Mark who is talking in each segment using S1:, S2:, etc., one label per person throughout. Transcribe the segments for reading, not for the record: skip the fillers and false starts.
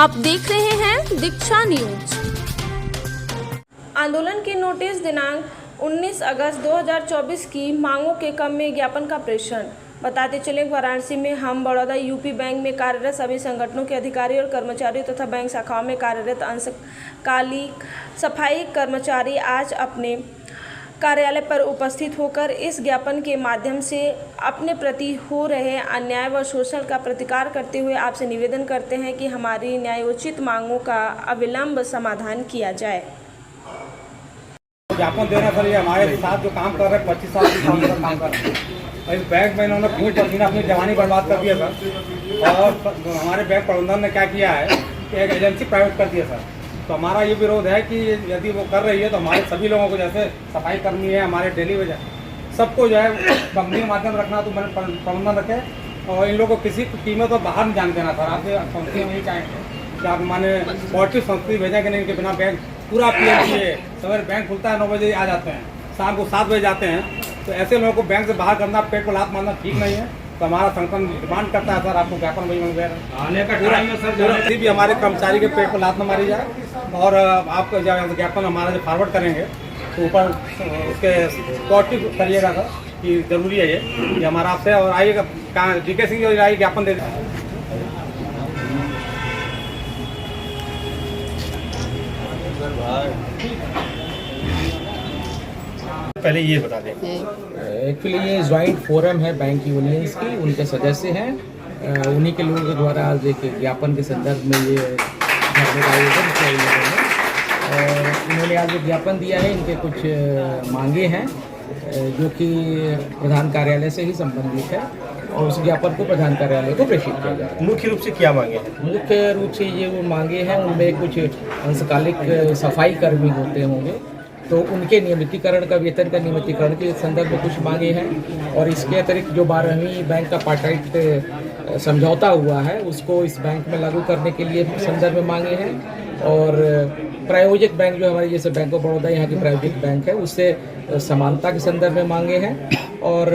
S1: आप देख रहे हैं दीक्षा न्यूज। आंदोलन की नोटिस दिनांक 19 अगस्त 2024 की मांगों के क्रम में ज्ञापन का प्रेषण। बताते चले वाराणसी में हम बड़ौदा यूपी बैंक में कार्यरत सभी संगठनों के अधिकारी और कर्मचारियों तथा बैंक शाखाओं में कार्यरत अंशकालिक सफाई कर्मचारी आज अपने कार्यालय पर उपस्थित होकर इस ज्ञापन के माध्यम से अपने प्रति हो रहे अन्याय व शोषण का प्रतिकार करते हुए आपसे निवेदन करते हैं कि हमारी न्यायोचित मांगों का अविलंब समाधान किया जाए।
S2: ज्ञापन देना सर, ये हमारे साथ जो काम कर रहे हैं 25 साल से काम कर रहे हैं। इस बैंक में इन्होंने खून पसीना अपनी जवानी बर्बाद कर दिया सर। और हमारे बैंक प्रबंधन ने क्या किया है कि एक एजेंसी प्राइवेट कर दिया सर। तो हमारा ये विरोध है कि यदि वो कर रही है तो हमारे सभी लोगों को, जैसे सफाई कर्मी है, हमारे डेली वेज, सबको जो है कंपनी के माध्यम रखना, तो मैंने प्रबंधन रखे और इन लोगों को किसी कीमत पर बाहर नहीं जाने देना सर। आपसे कंपनी में यही चाहेंगे कि आप माने पॉजिटिव संस्कृति भेजें कि नहीं, इनके बिना बैंक पूरा पीएमसी है। सवेरे बैंक खुलता है 9 बजे आ जाते हैं, शाम को 7 बजे जाते हैं। तो ऐसे लोगों को बैंक से बाहर करना, पेट को लात मारना ठीक नहीं है। तो हमारा संगठन डिमांड करता है सर, आपको ज्ञापन आने का किसी भी हमारे कर्मचारी के पेट को लात न मारी जाए। और आपको जब ज्ञापन हमारा जो फॉरवर्ड करेंगे तो ऊपर उसके पॉजिटिव करिएगा सर कि जरूरी है ये हमारा आपसे। और आइएगा कहाँ DK सिंह जो आइए ज्ञापन दे दें।
S3: पहले ये बता दें,
S4: एक्चुअली ये ज्वाइंट फोरम है बैंक यूनियंस की, उनके सदस्य हैं। उन्हीं के लोगों के द्वारा आज एक ज्ञापन के संदर्भ में ये धरने का आयोजन किया इन लोगों ने। और इन्होंने आज एक ज्ञापन दिया है, इनके कुछ मांगे हैं जो कि प्रधान कार्यालय से ही संबंधित है और उस ज्ञापन को प्रधान कार्यालय को प्रेषित किया जा रहा है।
S3: मुख्य रूप से क्या मांगे हैं?
S4: मुख्य रूप से ये वो मांगे हैं, उनमें कुछ अंशकालिक सफाई कर्मी होते होंगे तो उनके नियमितीकरण का, वेतन का नियमितीकरण के संदर्भ में कुछ मांगे हैं। और इसके अतिरिक्त जो 12वीं बैंक का पार्टराइट समझौता हुआ है उसको इस बैंक में लागू करने के लिए संदर्भ में मांगे हैं। और प्रायोजिक बैंक जो हमारे जैसे बैंक ऑफ बड़ौदा यहाँ की प्रायोजिक बैंक है उससे समानता के संदर्भ में मांगे हैं। और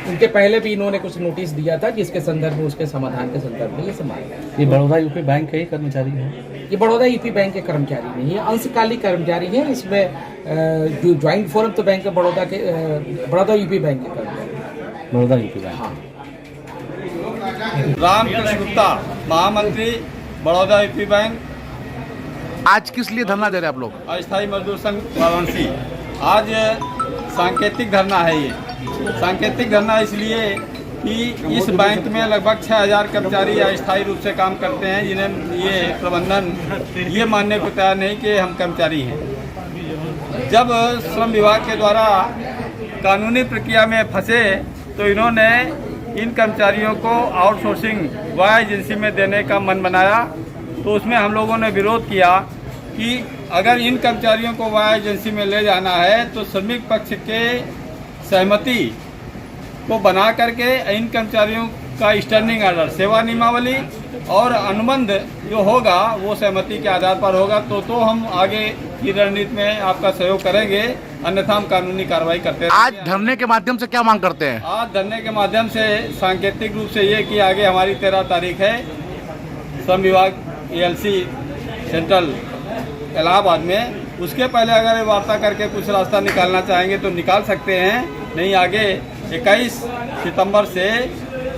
S4: उनके पहले भी इन्होंने कुछ नोटिस दिया था जिसके संदर्भ में उसके समाधान के संदर्भ में ये समाधान।
S3: ये बड़ौदा यूपी बैंक के ही कर्मचारी हैं?
S4: ये बड़ौदा यूपी बैंक के कर्मचारी नहीं है, अंशकालिक कर्मचारी हैं। इसमें जो ज्वाइंट फोरम तो बैंक बड़ौदा के बड़ौदा यूपी बैंक के कर्मचारी,
S3: बड़ौदा यूपी बैंक।
S4: हाँ।
S5: रामकृष्ण गुप्ता, महामंत्री, बड़ौदा यूपी बैंक।
S6: आज किस लिए धरना दे रहे हैं आप लोग?
S5: अस्थायी मजदूर संघ वाराणसी। आज सांकेतिक धरना है। ये सांकेतिक धरना इसलिए कि इस बैंक में लगभग 6000 कर्मचारी अस्थायी रूप से काम करते हैं, जिन्हें ये प्रबंधन ये मानने को तैयार नहीं कि हम कर्मचारी हैं। जब श्रम विभाग के द्वारा कानूनी प्रक्रिया में फंसे तो इन्होंने इन कर्मचारियों को आउटसोर्सिंग वाया एजेंसी में देने का मन बनाया। तो उसमें हम लोगों ने विरोध किया कि अगर इन कर्मचारियों को वाया एजेंसी में ले जाना है तो श्रमिक पक्ष के सहमति को बना करके इन कर्मचारियों का स्टैंडिंग ऑर्डर, सेवा नियमावली और अनुबंध जो होगा वो सहमति के आधार पर होगा। तो हम आगे की रणनीति में आपका सहयोग करेंगे, अन्यथा हम कानूनी कार्रवाई करते हैं।
S6: आज धरने के माध्यम से क्या मांग करते हैं?
S5: आज धरने के माध्यम से सांकेतिक रूप से ये कि आगे हमारी 13 तारीख है श्रम विभाग ELC सेंट्रल इलाहाबाद में। उसके पहले अगर वार्ता करके कुछ रास्ता निकालना चाहेंगे तो निकाल सकते हैं, नहीं आगे 21 सितंबर से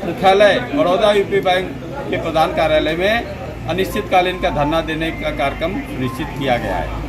S5: मुख्यालय बड़ौदा यूपी बैंक के प्रधान कार्यालय में अनिश्चितकालीन का धरना देने का कार्यक्रम निश्चित किया गया है।